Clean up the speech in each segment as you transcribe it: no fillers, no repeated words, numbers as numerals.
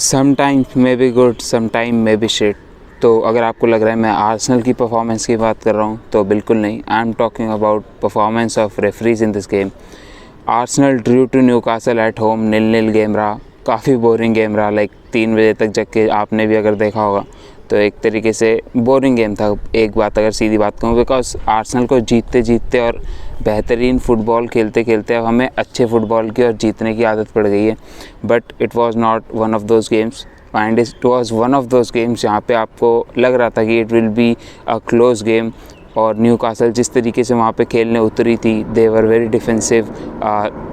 Some times may be good, sometime may be shit. तो अगर आपको लग रहा है मैं आर्सेनल की परफॉर्मेंस की बात कर रहा हूँ तो बिल्कुल नहीं। I am talking about performance of referees in this game. Arsenal drew to Newcastle at home, 0-0 game रहा। काफ़ी बोरिंग गेम रहा। 3 बजे तक जग के आपने भी अगर देखा होगा तो एक तरीके से बोरिंग गेम था। एक बात अगर सीधी बात कहूँ, बिकॉज आर्सेनल को जीतते जीतते और बेहतरीन फ़ुटबॉल खेलते खेलते अब हमें अच्छे फ़ुटबॉल की और जीतने की आदत पड़ गई है। But it was not one of those games and it was one of those games जहाँ पे आपको लग रहा था कि it will be a close game. और न्यूकासल जिस तरीके से वहाँ पे खेलने उतरी थी, they were very defensive.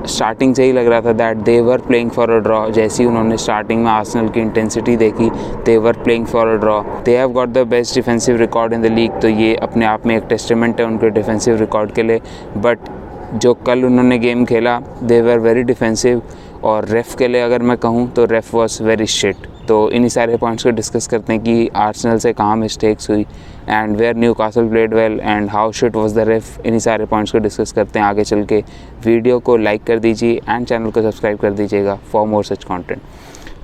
Starting से ही लग रहा था that they were playing for a draw. जैसे ही उन्होंने स्टार्टिंग में आर्सेनल की इंटेंसिटी देखी, दे were playing for a draw. They have got the best defensive record in the league. तो ये अपने आप में एक टेस्टामेंट है उनके डिफेंसिव रिकॉर्ड के लिए। बट जो कल उन्होंने गेम खेला, दे वर वेरी डिफेंसिव। और रेफ़ के लिए अगर मैं कहूँ तो रेफ़ वॉज वेरी शिट। तो इन्हीं सारे पॉइंट्स को डिस्कस करते हैं कि आर्सेनल से कहाँ मिस्टेक्स हुई and where Newcastle played well and how shit was the ref. इन्हीं सारे पॉइंट्स को डिस्कस करते हैं आगे चल के। वीडियो को लाइक कर दीजिए एंड चैनल को सब्सक्राइब कर दीजिएगा फॉर मोर सच कंटेंट।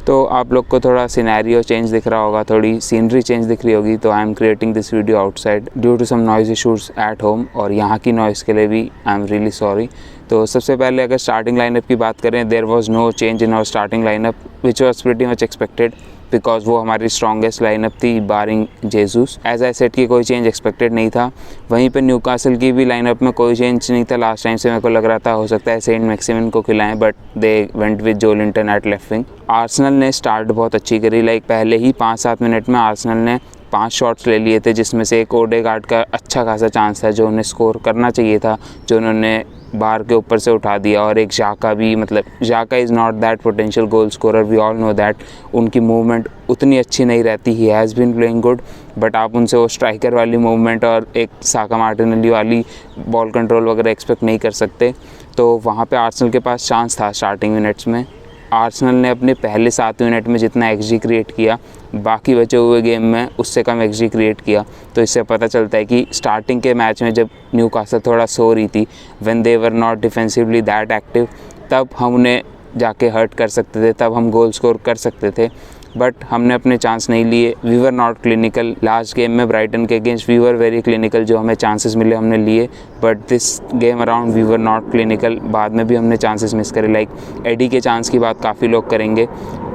तो आप लोग को थोड़ा सिनेरियो चेंज दिख रहा होगा, थोड़ी सीनरी चेंज दिख रही होगी। तो I am creating this video outside due to some noise issues at home, और यहाँ की नॉइज़ के लिए भी आई एम रियली सॉरी। तो सबसे पहले अगर स्टार्टिंग लाइनअप की बात करें, there was no change in our starting lineup which was pretty much expected, because वो हमारी स्ट्रॉन्गेस्ट लाइनअप थी barring Jesus. As I said की कोई चेंज एक्सपेक्टेड नहीं था। वहीं पे न्यूकासल की भी लाइनअप में कोई चेंज नहीं था। लास्ट टाइम से मेरे को लग रहा था हो सकता है सेंट मैक्सिमन को खिलाएं, but they went with Joelinton at left wing. Arsenal ने स्टार्ट बहुत अच्छी करी। पहले ही 5-7 मिनट में आर्सेनल ने 5 शॉट्स ले लिए थे, जिसमें से एक ओडेगार्ड का अच्छा खासा चांस था जो उन्हें स्कोर करना चाहिए था, जो उन्होंने बार के ऊपर से उठा दिया। और एक जाका भी, मतलब Xhaka is not that potential goal scorer, we all know that. उनकी मूवमेंट उतनी अच्छी नहीं रहती। He has been playing good, but आप उनसे वो स्ट्राइकर वाली मूवमेंट और एक साका मार्टिनेली वाली बॉल कंट्रोल वगैरह एक्सपेक्ट नहीं कर सकते। तो वहाँ पे आर्सेनल के पास चांस था स्टार्टिंग मिनट्स में। आर्सेनल ने अपने पहले 7 मिनट में जितना एक्सजी क्रिएट किया, बाकी बचे हुए गेम में उससे कम एक्सजी क्रिएट किया। तो इससे पता चलता है कि स्टार्टिंग के मैच में जब न्यूकासल थोड़ा सो रही थी, when they were not defensively that active, तब हम उन्हें जाके हर्ट कर सकते थे, तब हम गोल स्कोर कर सकते थे। बट हमने अपने चांस नहीं लिए। We were not clinical. Last game में ब्राइटन के against we were very clinical. जो हमें चांसेस मिले हमने लिए, but this game around we were not clinical. बाद में भी हमने चांसेस मिस करे। एडी के चांस की बात काफ़ी लोग करेंगे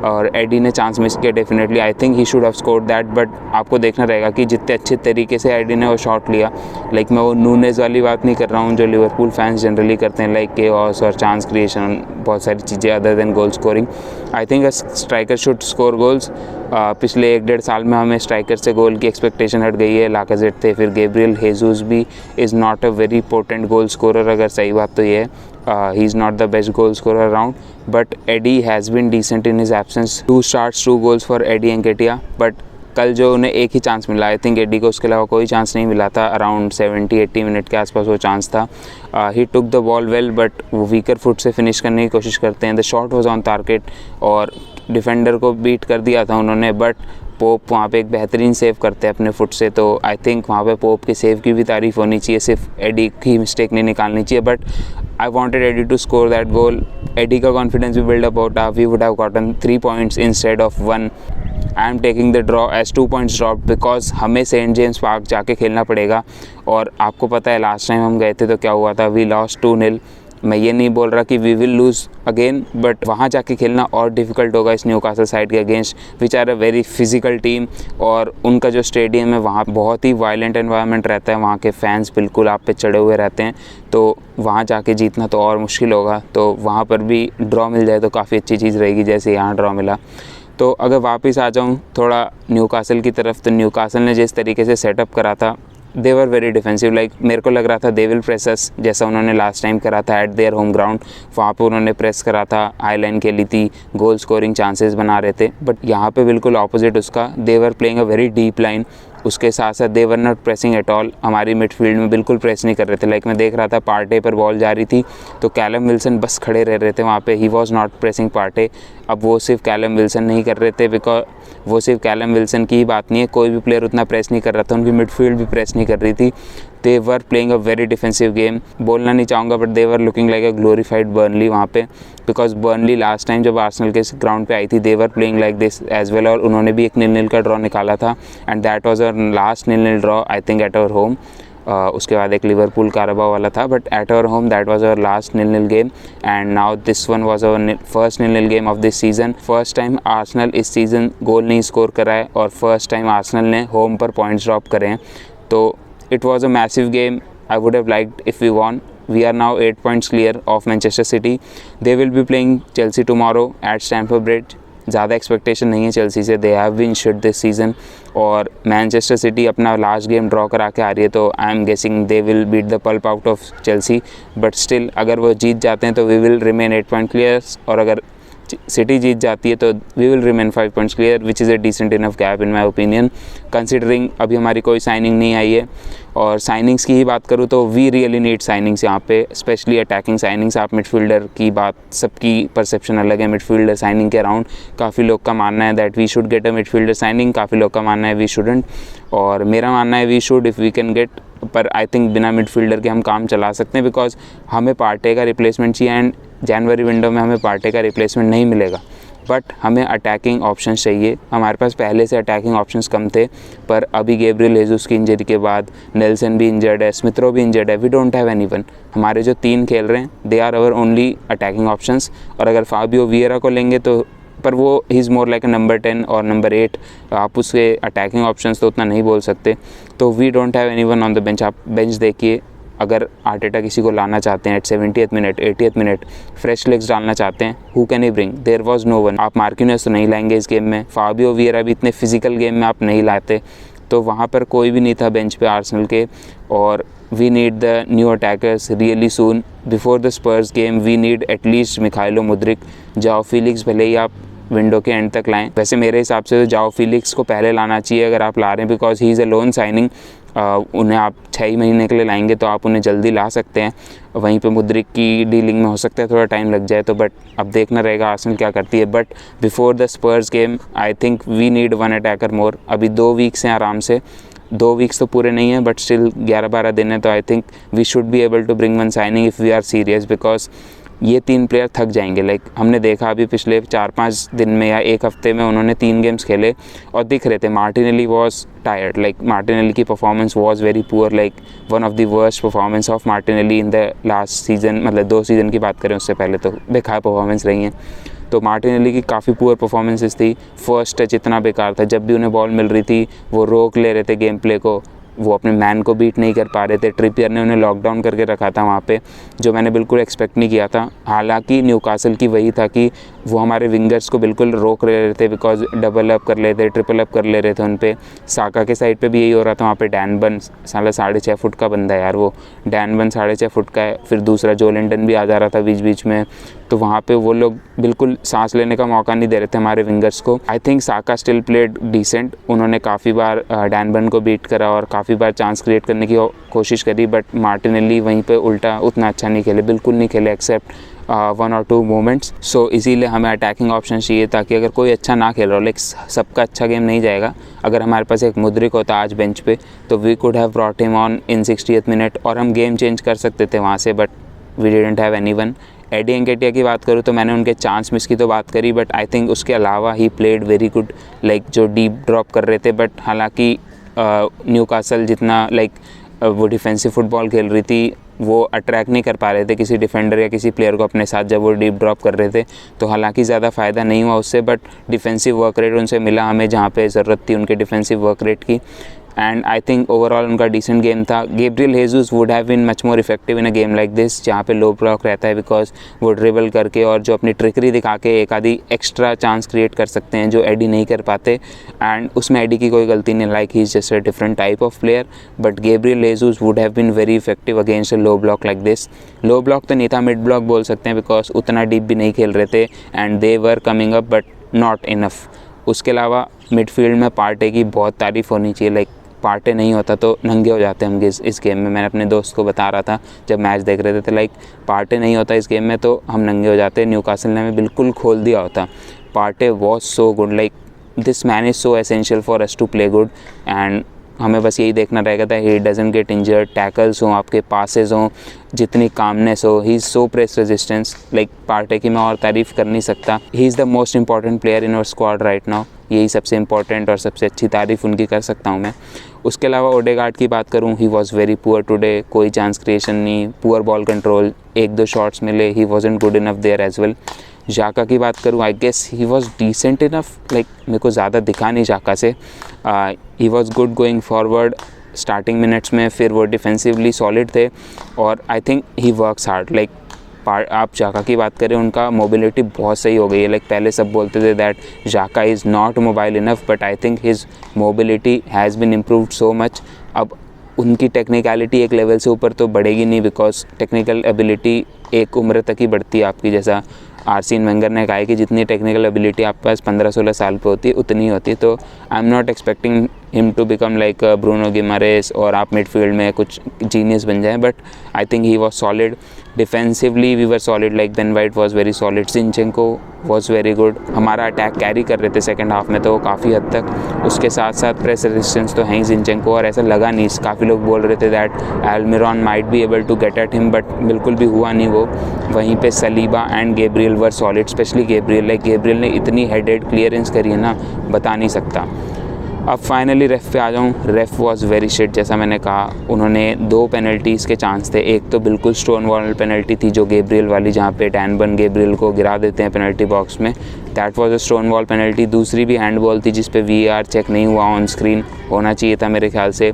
और एडी ने चांस मिस किया definitely. I think he should have scored that, but आपको देखना रहेगा कि जितने अच्छे तरीके से एडी ने वो शॉट लिया। मैं वो नूनेज़ वाली बात नहीं कर रहा हूँ जो लिवरपूल फैंस जनरली करते हैं, केओस और चांस क्रिएशन, बहुत सारी चीज़ें other than goal scoring. I think a striker should score goals. पिछले 1-1.5 साल में हमें स्ट्राइकर से गोल की एक्सपेक्टेशन हट गई है। लाकाजेट थे, फिर गैब्रियल हेजूस भी is not a very potent goal scorer. अगर सही बात तो ये है, he is not the best goal scorer around, but Eddie has been decent in his absence. 2 starts, 2 goals for Eddie Nketiah. but कल जो उन्हें एक ही चांस मिला, आई थिंक एडी को उसके अलावा कोई चांस नहीं मिला था। अराउंड 70-80 मिनट के आसपास वो चांस था। He took the ball well, but वो वीकर फुट से फिनिश करने की कोशिश करते हैं। The shot was on target और डिफेंडर को बीट कर दिया था उन्होंने, बट पोप वहाँ पे एक बेहतरीन सेव करते हैं अपने फुट से। तो आई थिंक वहाँ पे पोप के सेव की भी तारीफ़ होनी चाहिए, सिर्फ एडी की मिस्टेक नहीं निकालनी चाहिए। But I wanted Eddie to score that goal. Eddie का कॉन्फिडेंस भी बिल्ड अप होता, we would have gotten 3 points instead of 1। I am taking the draw as 2 points drop, because हमें सेंट जेम्स पार्क जाके खेलना पड़ेगा। और आपको पता है लास्ट टाइम हम गए थे तो क्या हुआ था, वी लॉस्ट 2-0। मैं ये नहीं बोल रहा कि we will lose again, but वहाँ जाके खेलना और डिफ़िकल्ट होगा इस न्यूकासल साइड के against, which are a very physical team. और उनका जो स्टेडियम है वहाँ बहुत ही वायलेंट एनवायरनमेंट रहता है, वहाँ के फैंस बिल्कुल आप पे चढ़े हुए रहते हैं। तो वहाँ जाके जीतना तो और मुश्किल होगा। तो वहाँ पर भी ड्रॉ मिल जाए तो काफ़ी अच्छी चीज़ रहेगी, जैसे यहाँ ड्रॉ मिला। तो अगर वापस आ जाऊँ थोड़ा न्यूकासल की तरफ, तो न्यूकासल ने जिस तरीके से सेटअप करा था, दे वर वेरी डिफेंसिव। मेरे को लग रहा था दे विल प्रेस अस, जैसा उन्होंने लास्ट टाइम करा था एट देयर होम ग्राउंड। वहाँ पे उन्होंने प्रेस करा था, हाई लाइन खेली थी, गोल स्कोरिंग चांसेस बना रहे थे। बट यहाँ पे बिल्कुल ऑपोजिट उसका, they were playing a very deep line. उसके साथ साथ they were not pressing at all. हमारी मिडफील्ड में बिल्कुल प्रेस नहीं कर रहे थे। मैं देख रहा था पार्टे पर बॉल जा रही थी तो कैलम विल्सन बस खड़े रह रहे थे वहाँ पे, he was not pressing Partey. अब वो सिर्फ कैलम विल्सन नहीं कर रहे थे, बिकॉज वो सिर्फ कैलम विल्सन की ही बात नहीं है, कोई भी प्लेयर उतना प्रेस नहीं कर रहा था, उनकी मिडफील्ड भी प्रेस नहीं कर रही थी। They were playing a very defensive game, बोलना नहीं चाहूँगा but they were looking like a glorified Burnley वहाँ पे, बिकॉज बर्नली लास्ट टाइम जब आर्सेनल के ग्राउंड पे आई थी they were playing like this as well, और उन्होंने भी एक 0-0 का ड्रॉ निकाला था and that was our last 0-0 draw I think at our home. उसके बाद एक लिवरपूल कारबाओ वाला था, but at our home that was our last 0-0 game and now this one was our first 0-0 game of this season. First time Arsenal इस season goal नहीं score करा है और फर्स्ट टाइम आर्सेनल ने home पर points drop करे हैं, तो it was a massive game. I would have liked if we won. We are now 8 points clear of Manchester City. They will be playing Chelsea tomorrow at Stamford Bridge. ज़्यादा expectation नहीं है Chelsea से, they have been shit this season, और Manchester City अपना last game draw करा के आ रही है, तो I am guessing they will beat the pulp out of Chelsea. But still अगर वो जीत जाते हैं तो we will remain 8 point clear, और अगर सिटी जीत जाती है तो we will remain 5 points clear, which is a decent enough gap in my opinion, considering अभी हमारी कोई साइनिंग नहीं आई है। और साइनिंग्स की ही बात करूँ तो वी रियली नीड साइनिंग्स यहाँ पे, स्पेशली अटैकिंग साइनिंग्स। आप मिडफील्डर की बात, सबकी परसेप्शन अलग है मिडफील्डर साइनिंग के अराउंड। काफ़ी लोग का मानना है that we should get a midfielder signing, काफ़ी लोग का मानना है वी शुडंट, और मेरा मानना है we should if we can get. पर आई थिंक बिना मिडफील्डर के हम काम चला सकते हैं, बिकॉज हमें पार्टे का रिप्लेसमेंट चाहिए एंड जनवरी विंडो में हमें पार्टे का रिप्लेसमेंट नहीं मिलेगा, बट हमें अटैकिंग ऑप्शंस चाहिए। हमारे पास पहले से अटैकिंग ऑप्शंस कम थे, पर अभी गैब्रियल जेसस की इंजरी के बाद नेल्सन भी इंजर्ड है, स्मिथ रो भी इंजर्ड है, वी डोंट हैव एनीवन। हमारे जो 3 खेल रहे हैं they are our only attacking options, और अगर फाबियो वियरा को लेंगे तो, पर वो he is more like a number 10 और नंबर 8, आप उसके अटैकिंग ऑप्शंस तो उतना नहीं बोल सकते। तो we don't have anyone on the bench. आप बेंच देखिए, अगर आर्टेटा किसी को लाना चाहते हैं at 70th minute 80th minute, fresh legs डालना चाहते हैं, who can he bring? There was no one. आप मार्किनस तो नहीं लाएंगे इस गेम में, फाबियो वियरा भी इतने फिजिकल गेम में आप नहीं लाते, तो वहाँ पर कोई भी नहीं था बेंच पे आर्सेनल के। और we need the new attackers really soon before the Spurs game. We need at least Mykhailo Mudryk, João Felix भले ही आप विंडो के एंड तक लाएं। वैसे मेरे हिसाब से तो जाओ फीलिक्स को पहले लाना चाहिए अगर आप ला रहे हैं, because he is a loan signing. उन्हें आप 6 महीने के लिए लाएंगे तो आप उन्हें जल्दी ला सकते हैं। वहीं पे मुद्रिक की डीलिंग में हो सकता है थोड़ा टाइम लग जाए, तो बट अब देखना रहेगा आर्सेनल क्या करती है। But before the Spurs game I think we need 1 attacker more. अभी 2 वीक्स हैं आराम से, 2 वीक्स तो पूरे नहीं हैं बट स्टिल 11-12 दिन है, तो I think we should be able to bring 1 signing if we are serious, because ये 3 प्लेयर थक जाएंगे। लाइक हमने देखा अभी पिछले 4-5 दिन में या 1 हफ्ते में उन्होंने 3 गेम्स खेले और दिख रहे थे। Martinelli was tired, like Martinelli की performance was very poor, like one of the worst performance of Martinelli in the last season. मतलब 2 सीज़न की बात करें उससे पहले तो बेकार परफॉर्मेंस रही हैं। तो मार्टिनेली की काफ़ी पुअर परफॉर्मेंसेस थी। फर्स्ट टच इतना बेकार था, जब भी उन्हें बॉल मिल रही थी वो रोक ले रहे थे गेम प्ले को, वो अपने मैन को बीट नहीं कर पा रहे थे। ट्रिपियर ने उन्हें लॉकडाउन करके रखा था वहाँ पे, जो मैंने बिल्कुल एक्सपेक्ट नहीं किया था। हालांकि न्यूकासल की वही था कि वो हमारे विंगर्स को बिल्कुल रोक रहे थे, बिकॉज डबल अप कर लेते, ट्रिपल अप कर ले रहे थे उन पे। साका के साइड पे भी यही हो रहा था। वहाँ पे डैन बन साला 6.5 फुट का बंदा है यार, वो डैन बन 6.5 फुट का है। फिर दूसरा जो लिंडन भी आ जा रहा था बीच बीच में, तो वहाँ पे वो लोग बिल्कुल सांस लेने का मौका नहीं दे रहे थे हमारे विंगर्स को। I think Saka still played decent. उन्होंने काफ़ी बार डैन बन को बीट करा और काफ़ी बार चांस क्रिएट करने की कोशिश करी, बट मार्टिनेली वहीं पे उल्टा उतना अच्छा नहीं खेले, बिल्कुल नहीं खेले एक्सेप्ट 1 और 2 मोमेंट्स। सो इसीलिए हमें अटैकिंग ऑप्शन चाहिए, ताकि अगर कोई अच्छा ना खेल रहा हो, लाइक सबका अच्छा गेम नहीं जाएगा। अगर हमारे पास एक मुद्रिक होता आज बेंच पे, तो we could have brought him on in 60th minute और हम गेम चेंज कर सकते थे वहाँ से, but we didn't have anyone. Eddie Nketiah की बात करूँ तो मैंने उनके चांस मिस की तो बात करी, बट आई थिंक उसके अलावा he played very good, like जो डीप ड्रॉप कर रहे थे। बट हालांकि न्यूकासल जितना लाइक वो डिफेंसिव फुटबॉल खेल रही थी, वो अट्रैक्ट नहीं कर पा रहे थे किसी डिफेंडर या किसी प्लेयर को अपने साथ जब वो डीप ड्रॉप कर रहे थे। तो हालांकि ज़्यादा फ़ायदा नहीं हुआ उससे, बट डिफेंसिव वर्क रेट उनसे मिला हमें जहाँ पे ज़रूरत थी उनके डिफेंसिव वर्क रेट की। एंड आई थिंक ओवरऑल उनका डिसेंट गेम था। Gabriel Jesus would have been much more effective in a game like this, जहाँ पे लो ब्लॉक रहता है, बिकॉज वो ड्रिबल करके और जो अपनी ट्रिकरी दिखा के एक आधी एक्स्ट्रा चांस क्रिएट कर सकते हैं जो एडी नहीं कर पाते। एंड उसमें एडी की कोई गलती नहीं, like he is just a different type of player. But Gabriel Jesus would have been very effective against a low block like this. Low block तो नहीं था, मिड ब्लॉक बोल सकते हैं, बिकॉज उतना डीप भी नहीं खेल रहे थे and they were coming up but not enough. उसके अलावा मिडफील्ड में पार्टे की बहुत तारीफ़ होनी चाहिए। लाइक पार्टे नहीं होता तो नंगे हो जाते हम इस गेम में। मैंने अपने दोस्त को बता रहा था जब मैच देख रहे थे, लाइक पार्टे नहीं होता इस गेम में तो हम नंगे हो जाते। न्यूकासल ने हमें बिल्कुल खोल दिया होता। Partey was so good, like this man is so essential for us to play good. And हमें बस यही देखना रहेगा था he doesn't get injured, tackles हों, आपके पासेस हों, जितनी कामनेस हो, he is so press resistance, like Partey की मैं और तारीफ़ कर नहीं सकता। He is the most important player in our squad right now, यही सबसे इंपॉर्टेंट और सबसे अच्छी तारीफ़ उनकी कर सकता हूँ मैं। उसके अलावा ओडेगार्ड की बात करूँ, he was very poor today, कोई चांस क्रिएशन नहीं, पुअर बॉल कंट्रोल, 1-2 शॉट्स मिले, he wasn't good enough there as well. Xhaka की बात करूँ, I guess he was decent enough, like मेरे को ज़्यादा दिखा नहीं जाका से। He was good going forward starting minutes में, फिर वो डिफेंसिवली सॉलिड थे और I think he works hard. Like आप जाका की बात करें, उनका मोबिलिटी बहुत सही हो गई है। लाइक पहले सब बोलते थे that Xhaka is not mobile enough, but I think his mobility has been improved so much. अब उनकी टेक्निकलिटी एक लेवल से ऊपर तो बढ़ेगी नहीं, बिकॉज टेक्निकल एबिलिटी एक उम्र तक ही बढ़ती है आपकी। जैसा आर्सेन वेंगर ने कहा है कि जितनी टेक्निकल एबिलिटी आपके पास 15-16 साल पे होती है उतनी होती है। तो I am not expecting him to become like Bruno Guimaraes और आप मिडफील्ड में कुछ जीनियस बन जाए, but I think he was solid. Defensively we were solid, like Ben White was very solid, Zinchenko was very good. हमारा attack carry कर रहे थे सेकेंड हाफ में तो काफ़ी हद तक। उसके साथ साथ प्रेस रेजिस्टेंस तो है ही जिंचेंको, और ऐसा लगा नहीं, काफ़ी लोग बोल रहे थे that Almiron might be able to get at him, but बिल्कुल भी हुआ नहीं वो। वहीं पे Saliba and Gabriel were solid, specially Gabriel. Like Gabriel ने इतनी हेडेड क्लियरेंस करी है ना, बता नहीं सकता। अब फाइनली रेफ पे आ जाऊँ, रेफ वॉज वेरी शिट। जैसा मैंने कहा, उन्होंने 2 पेनल्टीज़ के चांस थे। एक तो बिल्कुल स्टोन वॉल पेनल्टी थी जो गैब्रियल वाली, जहाँ पे डैन बर्न गैब्रियल को गिरा देते हैं पेनल्टी बॉक्स में, that was a stone wall penalty. दूसरी भी हैंडबॉल थी जिस पे VAR चेक नहीं हुआ, ऑन स्क्रीन होना चाहिए था मेरे ख्याल से।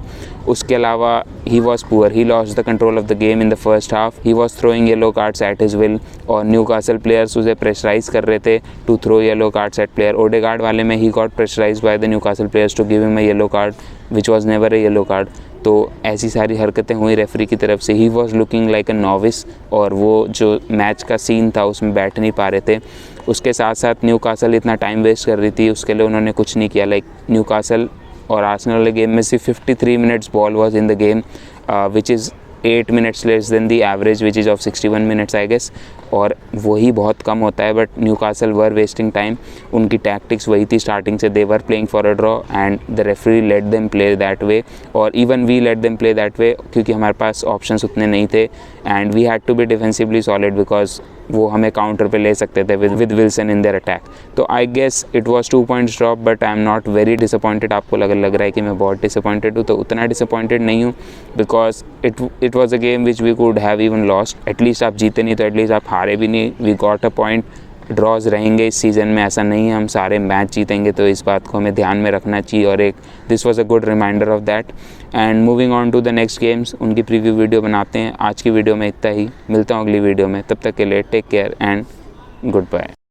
उसके अलावा he was poor, he lost the control of the game in the first half, he was throwing yellow cards at his will, और न्यूकासल प्लेयर्स उसे प्रेशराइज कर रहे थे to throw yellow cards at player. Odegaard वाले में he got pressurise by the Newcastle players to give him a yellow card which was never a yellow card. तो ऐसी सारी हरकतें हुई रेफरी की तरफ से। He was looking like a novice, और वो जो मैच का सीन था उसमें बैठ नहीं पा रहे थे। उसके साथ साथ न्यूकासल इतना टाइम वेस्ट कर रही थी, उसके लिए उन्होंने कुछ नहीं किया। लाइक न्यूकासल और आर्सेनल वाले गेम में सिर्फ 53 minutes ball was in the game, which is 8 minutes less than the average which is of 61 minutes I guess, और वही बहुत कम होता है। But Newcastle were wasting time, उनकी टैक्टिक्स वही थी स्टार्टिंग से, they were playing for a draw and the referee let them play that way, और even we let them play that way, क्योंकि हमारे पास ऑप्शंस उतने नहीं थे and we had to be defensively solid because वो हमें काउंटर पे ले सकते थे with Wilson in there attack. तो I guess it was 2 points drop, but I am not very disappointed. आपको लग रहा है कि मैं बहुत डिसअपॉइंटेड हूँ, तो उतना डिसअपॉइंटेड नहीं हूँ, because it was a game which we could have even lost. At least आप जीते नहीं तो एटलीस्ट आप हारे भी नहीं, we got a point. Draws रहेंगे इस सीज़न में, ऐसा नहीं है हम सारे मैच जीतेंगे, तो इस बात को हमें ध्यान में रखना चाहिए, और एक this was a good reminder of that. And moving on to the next games, उनकी प्रीव्यू वीडियो बनाते हैं। आज की वीडियो में इतना ही, मिलता हूँ अगली वीडियो में, तब तक के लिए take care and good bye.